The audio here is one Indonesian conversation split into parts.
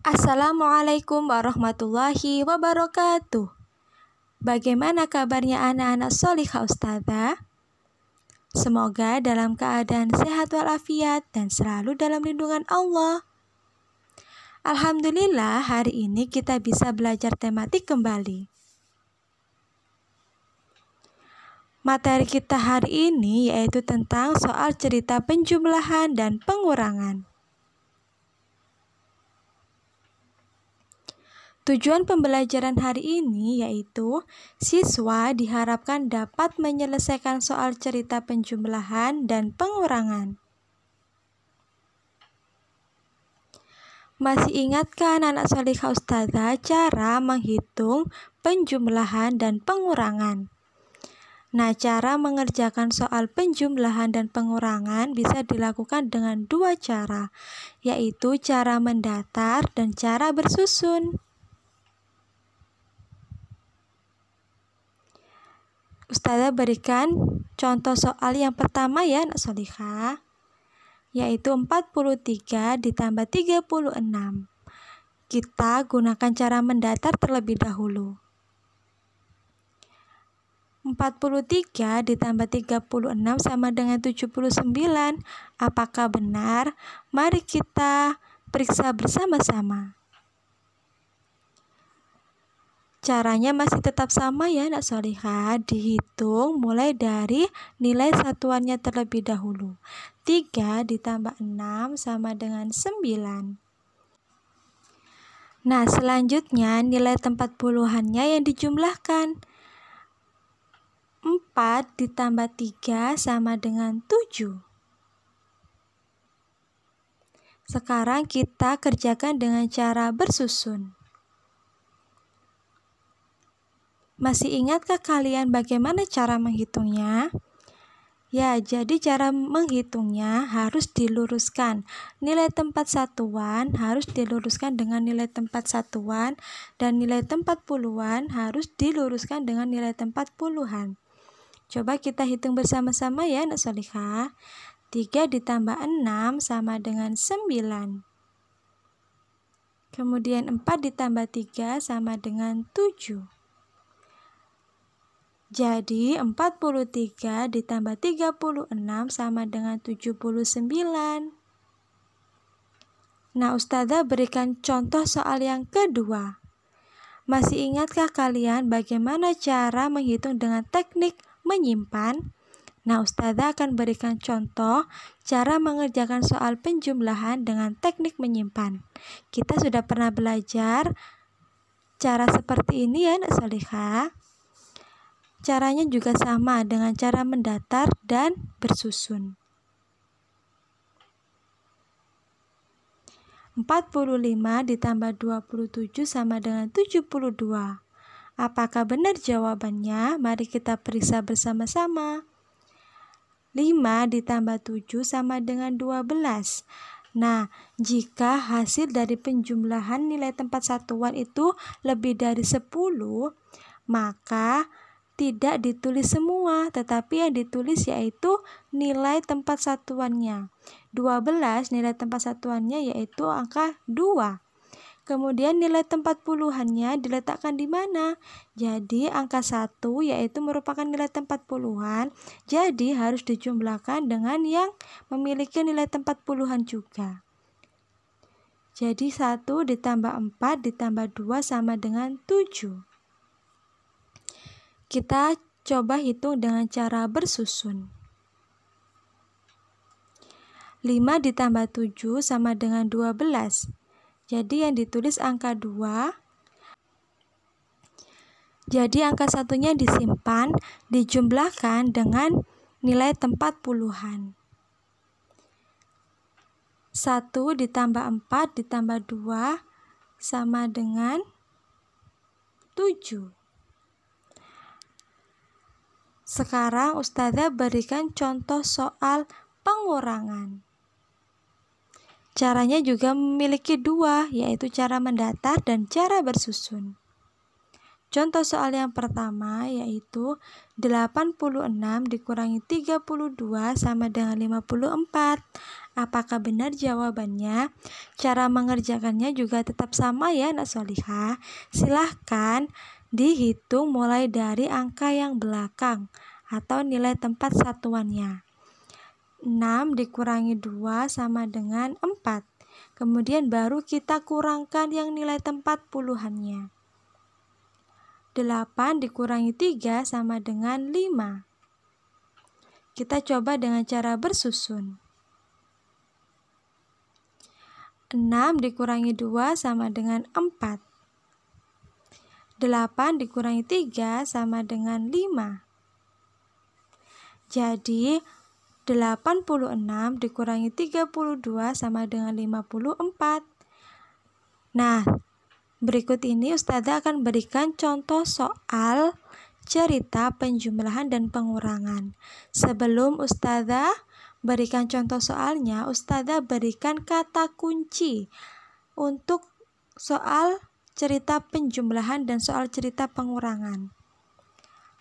Assalamualaikum warahmatullahi wabarakatuh. Bagaimana kabarnya anak-anak Sholihah Ustazah? Semoga dalam keadaan sehat walafiat dan selalu dalam lindungan Allah. Alhamdulillah, hari ini kita bisa belajar tematik kembali. Materi kita hari ini yaitu tentang soal cerita penjumlahan dan pengurangan. Tujuan pembelajaran hari ini yaitu siswa diharapkan dapat menyelesaikan soal cerita penjumlahan dan pengurangan. Masih ingatkah anak Sholihah Ustazah cara menghitung penjumlahan dan pengurangan? Nah, cara mengerjakan soal penjumlahan dan pengurangan bisa dilakukan dengan dua cara, yaitu cara mendatar dan cara bersusun. Ustazah berikan contoh soal yang pertama ya anak Sholihah, yaitu 43 ditambah 36. Kita gunakan cara mendatar terlebih dahulu. 43 ditambah 36 sama dengan 79. Apakah benar? Mari kita periksa bersama-sama. Caranya masih tetap sama ya anak Sholihah, dihitung mulai dari nilai satuannya terlebih dahulu. 3 ditambah 6 sama dengan 9. Nah, selanjutnya nilai tempat puluhannya yang dijumlahkan. 4 ditambah 3 sama dengan 7. Sekarang kita kerjakan dengan cara bersusun. Masih ingatkah kalian bagaimana cara menghitungnya? Ya, jadi cara menghitungnya harus diluruskan. Nilai tempat satuan harus diluruskan dengan nilai tempat satuan dan nilai tempat puluhan harus diluruskan dengan nilai tempat puluhan. Coba kita hitung bersama-sama ya anak Sholihah. 3 ditambah 6 sama dengan 9. Kemudian 4 ditambah 3 sama dengan 7. Jadi 43 ditambah 36 sama dengan 79. Nah, Ustazah berikan contoh soal yang kedua. Masih ingatkah kalian bagaimana cara menghitung dengan teknik menyimpan? Nah, Ustazah akan berikan contoh cara mengerjakan soal penjumlahan dengan teknik menyimpan. Kita sudah pernah belajar cara seperti ini ya anak Sholihah. Caranya juga sama dengan cara mendatar dan bersusun. 45 ditambah 27 sama dengan 72. Apakah benar jawabannya? Mari kita periksa bersama-sama. 5 ditambah 7 sama dengan 12. Nah, jika hasil dari penjumlahan nilai tempat satuan itu lebih dari 10, maka tidak ditulis semua, tetapi yang ditulis yaitu nilai tempat satuannya. 12 nilai tempat satuannya yaitu angka 2. Kemudian nilai tempat puluhannya diletakkan di mana? Jadi angka 1 yaitu merupakan nilai tempat puluhan, jadi harus dijumlahkan dengan yang memiliki nilai tempat puluhan juga. Jadi 1 ditambah 4 ditambah 2 sama dengan 7. Kita coba hitung dengan cara bersusun. 5 ditambah 7 sama dengan 12. Jadi yang ditulis angka 2. Jadi angka satunya disimpan, dijumlahkan dengan nilai tempat puluhan. 1 ditambah 4 ditambah 2 sama dengan 7. Sekarang Ustazah berikan contoh soal pengurangan. Caranya juga memiliki dua, yaitu cara mendatar dan cara bersusun. Contoh soal yang pertama yaitu 86 dikurangi 32 sama dengan 54. Apakah benar jawabannya? Cara mengerjakannya juga tetap sama ya anak solihah. Silahkan dihitung mulai dari angka yang belakang atau nilai tempat satuannya. 6 dikurangi 2 sama dengan 4. Kemudian baru kita kurangkan yang nilai tempat puluhannya. 8 dikurangi 3 sama dengan 5. Kita coba dengan cara bersusun. 6 dikurangi 2 sama dengan 4. 8 dikurangi 3 sama dengan 5. Jadi 86 dikurangi 32 sama dengan 54. Nah, berikut ini Ustazah akan berikan contoh soal cerita penjumlahan dan pengurangan. Sebelum Ustazah berikan contoh soalnya, Ustazah berikan kata kunci untuk soal cerita penjumlahan dan soal cerita pengurangan.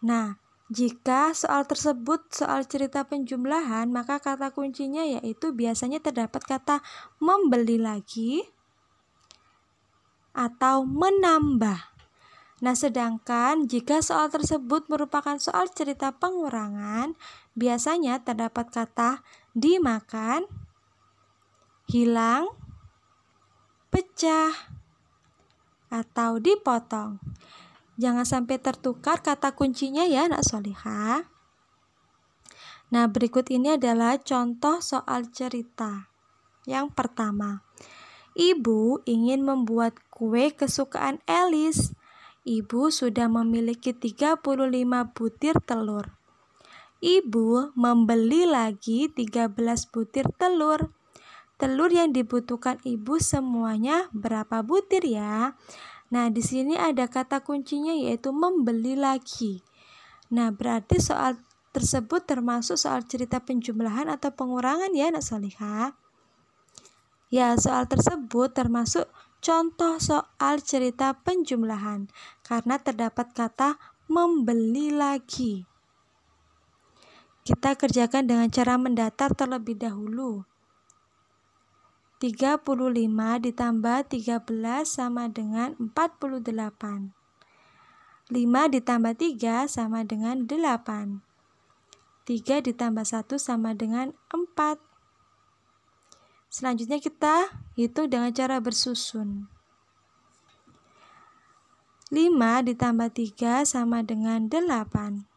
Nah, jika soal tersebut soal cerita penjumlahan, maka kata kuncinya yaitu biasanya terdapat kata membeli lagi atau menambah. Nah, sedangkan jika soal tersebut merupakan soal cerita pengurangan, biasanya terdapat kata dimakan, hilang, pecah, atau dipotong. Jangan sampai tertukar kata kuncinya ya anak solihah. Nah, berikut ini adalah contoh soal cerita. Yang pertama, Ibu ingin membuat kue kesukaan Elis. Ibu sudah memiliki 35 butir telur. Ibu membeli lagi 13 butir telur. Telur yang dibutuhkan ibu semuanya berapa butir ya? Nah, di sini ada kata kuncinya yaitu membeli lagi. Nah, berarti soal tersebut termasuk soal cerita penjumlahan atau pengurangan ya anak solihah. Ya, soal tersebut termasuk contoh soal cerita penjumlahan karena terdapat kata membeli lagi. Kita kerjakan dengan cara mendatar terlebih dahulu. 35 ditambah 13 sama dengan 48. 5 ditambah 3 sama dengan 8. 3 ditambah 1 sama dengan 4. Selanjutnya kita hitung dengan cara bersusun. 5 ditambah 3 sama dengan 8.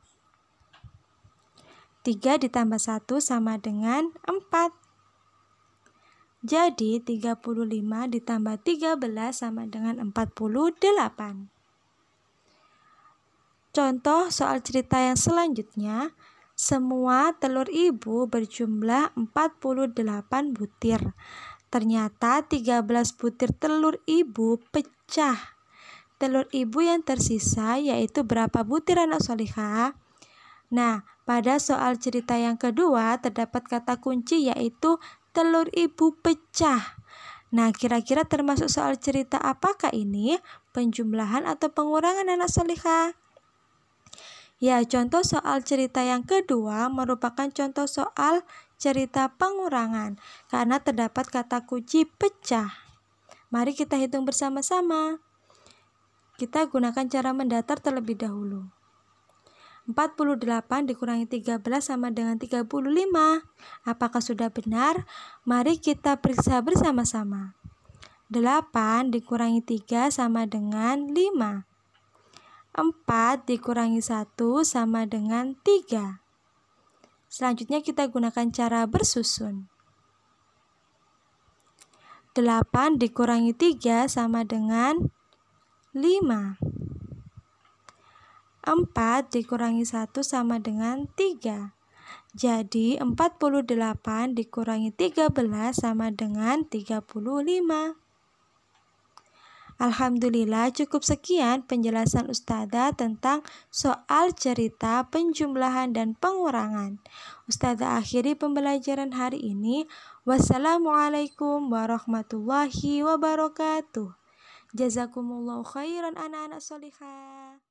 3 ditambah 1 sama dengan 4. Jadi 35 ditambah 13 sama dengan 48. Contoh soal cerita yang selanjutnya. Semua telur ibu berjumlah 48 butir. Ternyata 13 butir telur ibu pecah. Telur ibu yang tersisa yaitu berapa butir anak solihah? Nah, pada soal cerita yang kedua terdapat kata kunci yaitu telur ibu pecah. Nah, kira-kira termasuk soal cerita apakah ini? Penjumlahan atau pengurangan anak solihah? Ya, contoh soal cerita yang kedua merupakan contoh soal cerita pengurangan karena terdapat kata kunci pecah. Mari kita hitung bersama-sama. Kita gunakan cara mendatar terlebih dahulu. 48 dikurangi 13 sama dengan 35. Apakah sudah benar? Mari kita periksa bersama-sama. 8 dikurangi 3 sama dengan 5. 4 dikurangi 1 sama dengan 3. Selanjutnya kita gunakan cara bersusun. 8 dikurangi 3 sama dengan 5. 4 dikurangi 1 sama dengan 3. Jadi 48 dikurangi 13 sama dengan 35. Alhamdulillah, cukup sekian penjelasan Ustazah tentang soal cerita penjumlahan dan pengurangan. Ustazah akhiri pembelajaran hari ini. Wassalamualaikum warahmatullahi wabarakatuh. Jazakumullahu khairan anak-anak solihah.